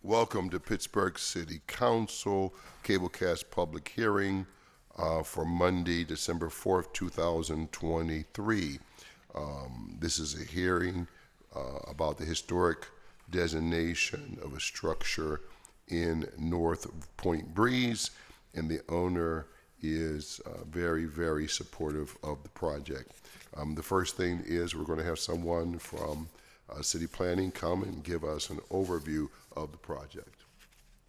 Welcome to Pittsburgh City Council Cablecast public hearing for Monday, December 4th, 2023. This is a hearing about the historic designation of a structure in North Point Breeze, and the owner is very, very supportive of the project. The first thing is we're going to have someone from city planning come and give us an overview of the project.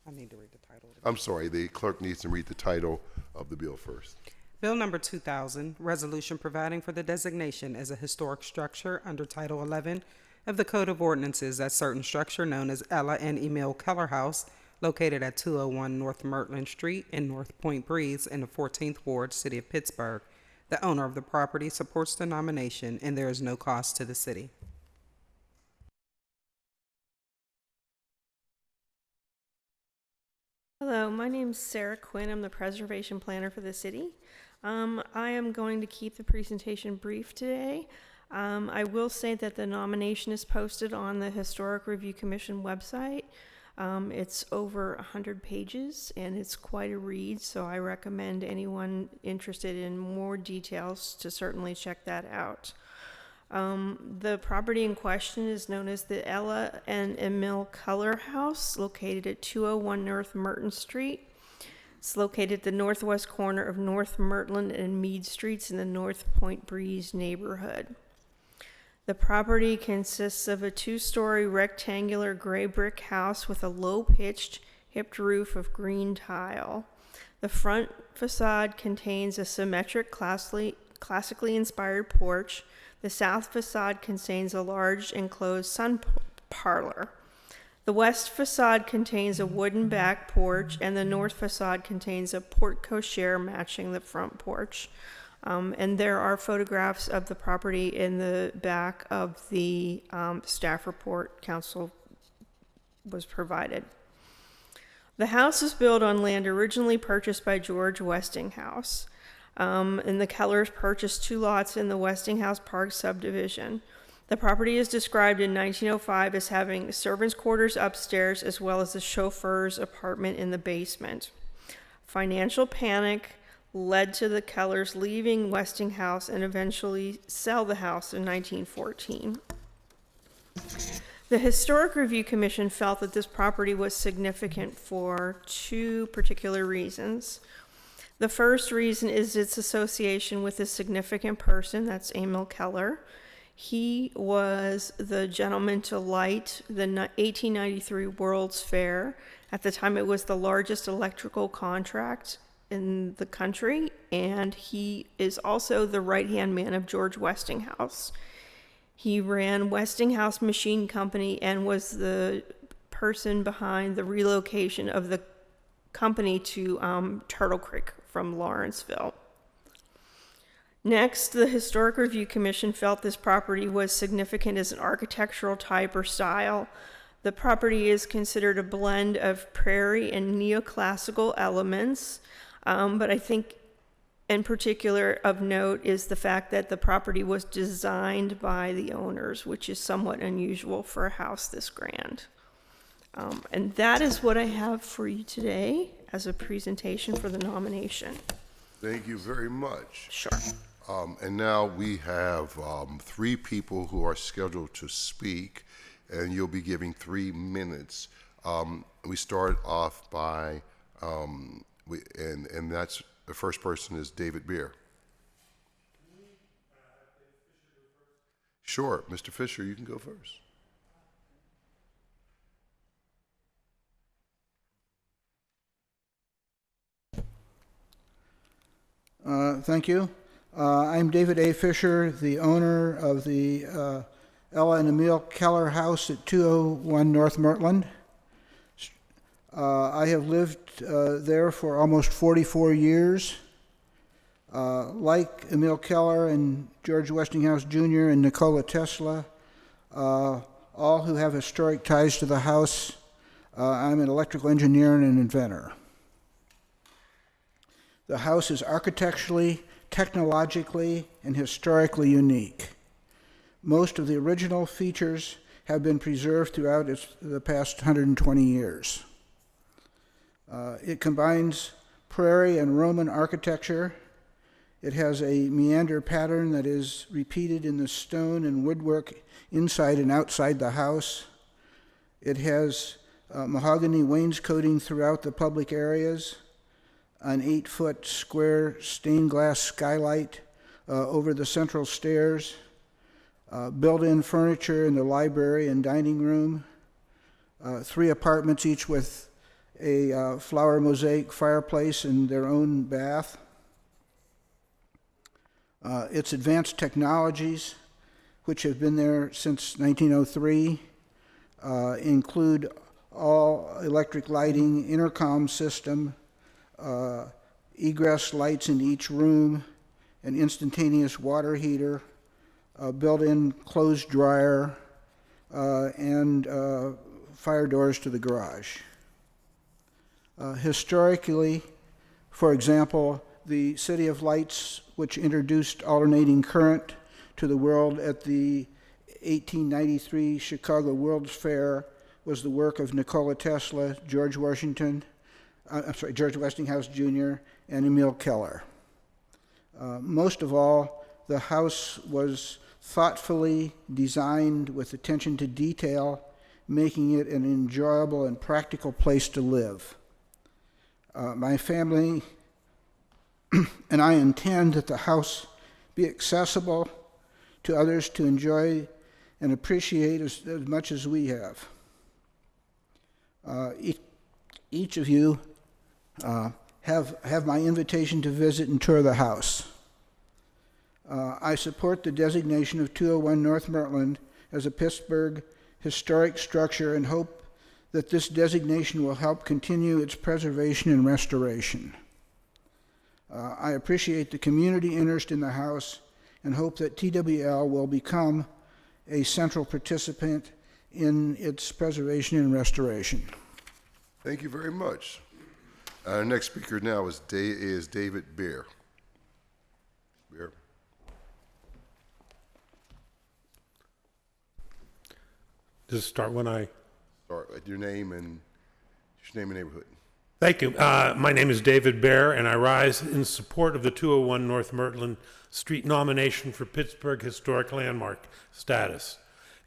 I need to read the title. I'm sorry, the clerk needs to read the title of the bill first. Bill number 2000, resolution providing for the designation as a historic structure under Title 11 of the Code of Ordinances as certain structure known as Ella and Emil Keller House, located at 201 North Mertland Street in North Point Breeze in the 14th Ward, City of Pittsburgh. The owner of the property supports the nomination, and there is no cost to the city. Hello, my name's Sarah Quinn. I'm the preservation planner for the city. I am going to keep the presentation brief today. I will say that the nomination is posted on the Historic Review Commission website. It's over 100 pages and it's quite a read, so I recommend anyone interested in more details to certainly check that out. The property in question is known as the Ella and Emil Keller House, located at 201 North Merton Street. It's located at the northwest corner of North Mertland and Mead Streets in the North Point Breeze neighborhood. The property consists of a two-story rectangular gray brick house with a low-pitched, hipped roof of green tile. The front facade contains a symmetric, classically inspired porch. The south facade contains a large enclosed sun parlor. The west facade contains a wooden back porch, and the north facade contains a porte cochere matching the front porch. And there are photographs of the property in the back of the staff report council was provided. The house is built on land originally purchased by George Westinghouse. And the Kellers purchased 2 lots in the Westinghouse Park subdivision. The property is described in 1905 as having servants' quarters upstairs as well as a chauffeur's apartment in the basement. Financial panic led to the Kellers leaving Westinghouse and eventually sell the house in 1914. The Historic Review Commission felt that this property was significant for 2 particular reasons. The first reason is its association with a significant person, that's Emil Keller. He was the gentleman to light the 1893 World's Fair. At the time, it was the largest electrical contract in the country, and he is also the right-hand man of George Westinghouse. He ran Westinghouse Machine Company and was the person behind the relocation of the company to Turtle Creek from Lawrenceville. Next, the Historic Review Commission felt this property was significant as an architectural type or style. The property is considered a blend of prairie and neoclassical elements, but I think in particular of note is the fact that the property was designed by the owners, which is somewhat unusual for a house this grand. And that is what I have for you today as a presentation for the nomination. Thank you very much. Sure. And now we have 3 people who are scheduled to speak, and you'll be giving 3 minutes. We start off by, and that's the first person is David Beer. Sure, Mr. Fisher, you can go first. Thank you. I'm David A. Fisher, the owner of the Ella and Emil Keller House at 201 North Mertland. I have lived there for almost 44 years. Like Emil Keller and George Westinghouse Jr. and Nikola Tesla, all who have historic ties to the house, I'm an electrical engineer and an inventor. The house is architecturally, technologically, and historically unique. Most of the original features have been preserved throughout the past 120 years. It combines prairie and Roman architecture. It has a meander pattern that is repeated in the stone and woodwork inside and outside the house. It has mahogany wainscoting throughout the public areas, an 8-foot square stained glass skylight over the central stairs, built-in furniture in the library and dining room, 3 apartments each with a flower mosaic fireplace and their own bath. Its advanced technologies, which have been there since 1903, include all electric lighting, intercom system, egress lights in each room, an instantaneous water heater, a built-in clothes dryer, and fire doors to the garage. Historically, for example, the City of Lights, which introduced alternating current to the world at the 1893 Chicago World's Fair, was the work of Nikola Tesla, George Westinghouse Jr., and Emil Keller. Most of all, the house was thoughtfully designed with attention to detail, making it an enjoyable and practical place to live. My family and I intend that the house be accessible to others to enjoy and appreciate as much as we have. Each of you have my invitation to visit and tour the house. I support the designation of 201 North Mertland as a Pittsburgh historic structure and hope that this designation will help continue its preservation and restoration. I appreciate the community interest in the house and hope that TWL will become a central participant in its preservation and restoration. Thank you very much. Our next speaker now is David Beer. Beer. Just start when I... Start with your name and neighborhood. Thank you. My name is David Bear, and I rise in support of the 201 North Mertland Street nomination for Pittsburgh Historic Landmark status.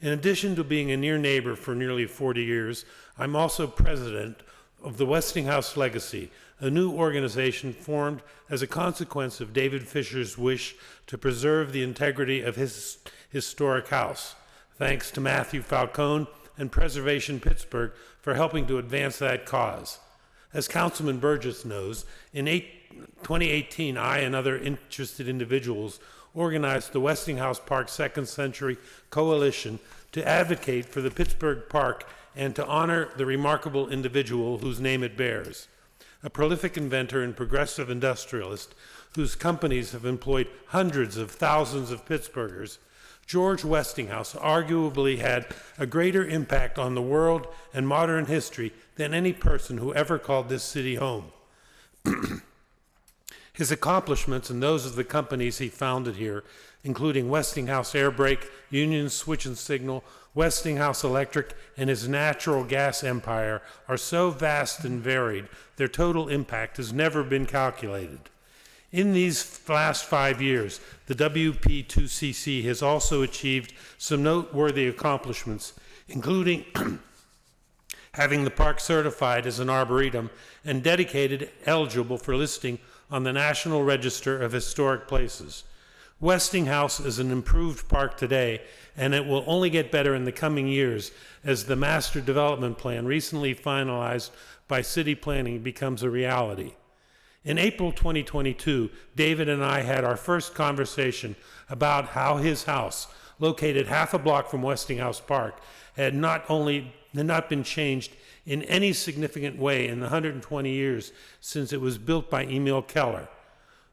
In addition to being a near neighbor for nearly 40 years, I'm also president of the Westinghouse Legacy, a new organization formed as a consequence of David Fisher's wish to preserve the integrity of his historic house. Thanks to Matthew Falcone and Preservation Pittsburgh for helping to advance that cause. As Councilman Burgess knows, in 2018, I and other interested individuals organized the Westinghouse Park Second Century Coalition to advocate for the Pittsburgh Park and to honor the remarkable individual whose name it bears. A prolific inventor and progressive industrialist whose companies have employed hundreds of thousands of Pittsburghers, George Westinghouse arguably had a greater impact on the world and modern history than any person who ever called this city home. His accomplishments and those of the companies he founded here, including Westinghouse Air Brake, Union Switch and Signal, Westinghouse Electric, and his natural gas empire, are so vast and varied, their total impact has never been calculated. In these last 5 years, the WP2CC has also achieved some noteworthy accomplishments, including having the park certified as an arboretum and dedicated eligible for listing on the National Register of Historic Places. Westinghouse is an improved park today, and it will only get better in the coming years as the Master Development Plan recently finalized by City Planning becomes a reality. In April 2022, David and I had our first conversation about how his house, located half a block from Westinghouse Park, had not been changed in any significant way in the 120 years since it was built by Emil Keller.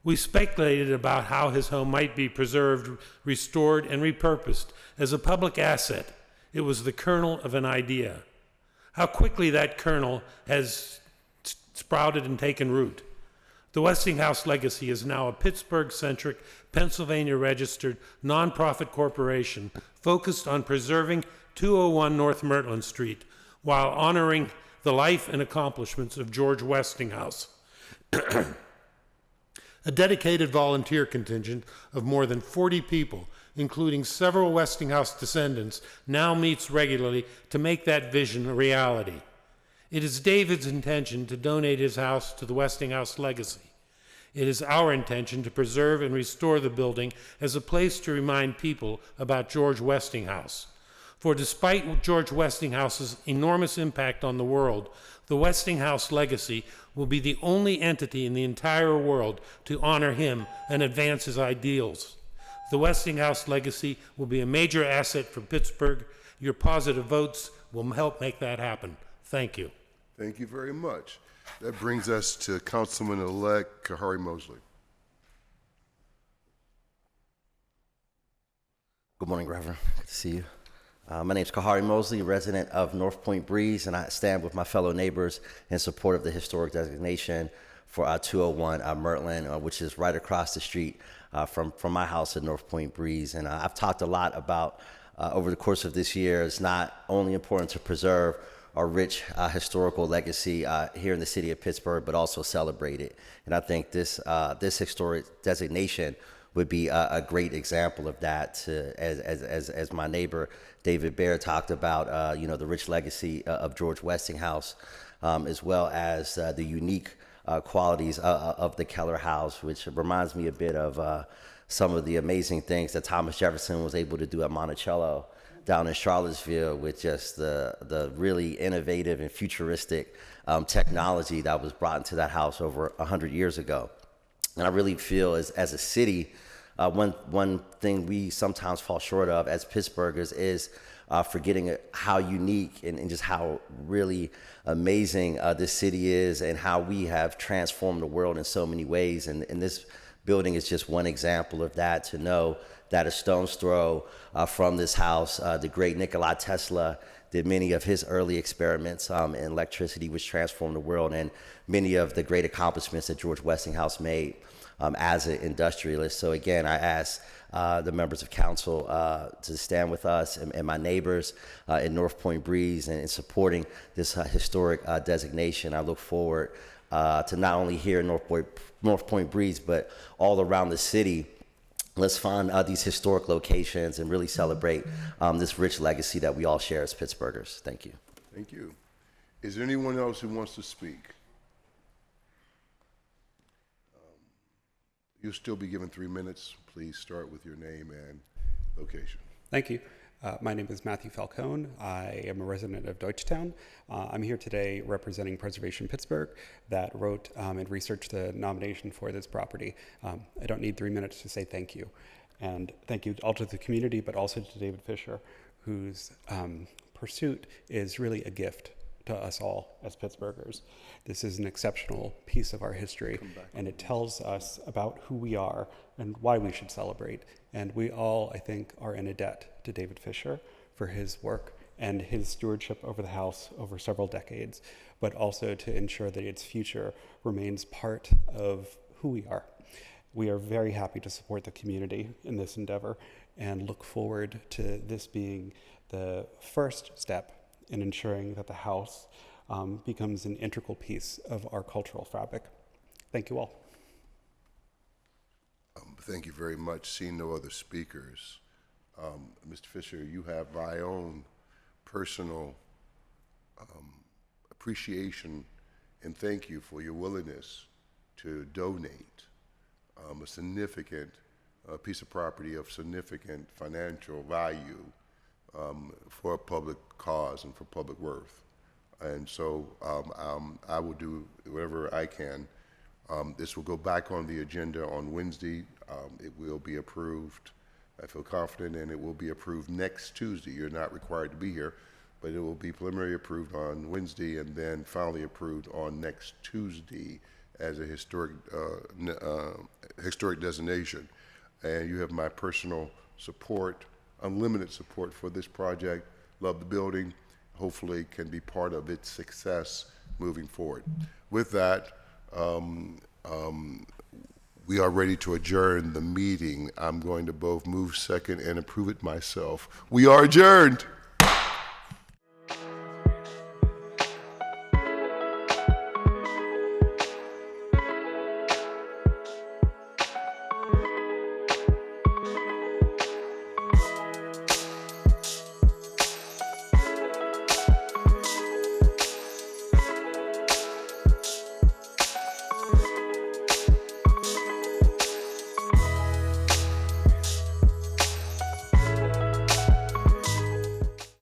We speculated about how his home might be preserved, restored, and repurposed as a public asset. It was the kernel of an idea. How quickly that kernel has sprouted and taken root. The Westinghouse Legacy is now a Pittsburgh-centric, Pennsylvania-registered nonprofit corporation focused on preserving 201 North Mertland Street, while honoring the life and accomplishments of George Westinghouse. A dedicated volunteer contingent of more than 40 people, including several Westinghouse descendants, now meets regularly to make that vision a reality. It is David's intention to donate his house to the Westinghouse legacy. It is our intention to preserve and restore the building as a place to remind people about George Westinghouse. For despite George Westinghouse's enormous impact on the world, the Westinghouse legacy will be the only entity in the entire world to honor him and advance his ideals. The Westinghouse legacy will be a major asset for Pittsburgh. Your positive votes will help make that happen. Thank you. Thank you very much. That brings us to Councilman-elect Kahari Mosley. Good morning, Reverend. Good to see you. My name is Kahari Mosley, resident of North Point Breeze, and I stand with my fellow neighbors in support of the historic designation for 201 Mertland, which is right across the street from my house at North Point Breeze. And I've talked a lot about, over the course of this year, it's not only important to preserve our rich historical legacy here in the city of Pittsburgh, but also celebrate it. And I think this historic designation would be a great example of that. As my neighbor David Baer talked about, the rich legacy of George Westinghouse, as well as the unique qualities of the Keller house, which reminds me a bit of some of the amazing things that Thomas Jefferson was able to do at Monticello down in Charlottesville, with just the really innovative and futuristic technology that was brought into that house over 100 years ago. And I really feel as a city, one thing we sometimes fall short of as Pittsburghers is forgetting how unique and just how really amazing this city is, and how we have transformed the world in so many ways. And this building is just one example of that, to know that a stone's throw from this house, the great Nikola Tesla did many of his early experiments in electricity, which transformed the world, and many of the great accomplishments that George Westinghouse made as an industrialist. So again, I ask the members of council to stand with us and my neighbors in North Point Breeze in supporting this historic designation. I look forward to not only here in North Point Breeze, but all around the city. Let's find these historic locations and really celebrate this rich legacy that we all share as Pittsburghers. Thank you. Thank you. Is there anyone else who wants to speak? You'll still be given 3 minutes. Please start with your name and location. Thank you. My name is Matthew Falcone. I am a resident of Deutschtown. I'm here today representing Preservation Pittsburgh that wrote and researched the nomination for this property. I don't need 3 minutes to say thank you. And thank you all to the community, but also to David Fisher, whose pursuit is really a gift to us all as Pittsburghers. This is an exceptional piece of our history, and it tells us about who we are and why we should celebrate. And we all, I think, are in a debt to David Fisher for his work and his stewardship over the house over several decades, but also to ensure that its future remains part of who we are. We are very happy to support the community in this endeavor and look forward to this being the first step in ensuring that the house becomes an integral piece of our cultural fabric. Thank you all. Thank you very much. Seeing no other speakers, Mr. Fisher, you have my own personal appreciation and thank you for your willingness to donate a significant piece of property of significant financial value for a public cause and for public worth. And so I will do whatever I can. This will go back on the agenda on Wednesday. It will be approved. I feel confident, and it will be approved next Tuesday. You're not required to be here, but it will be preliminary approved on Wednesday and then finally approved on next Tuesday as a historic designation. And you have my personal support, unlimited support for this project. Love the building. Hopefully can be part of its success moving forward. With that, we are ready to adjourn the meeting. I'm going to both move second and approve it myself. We are adjourned.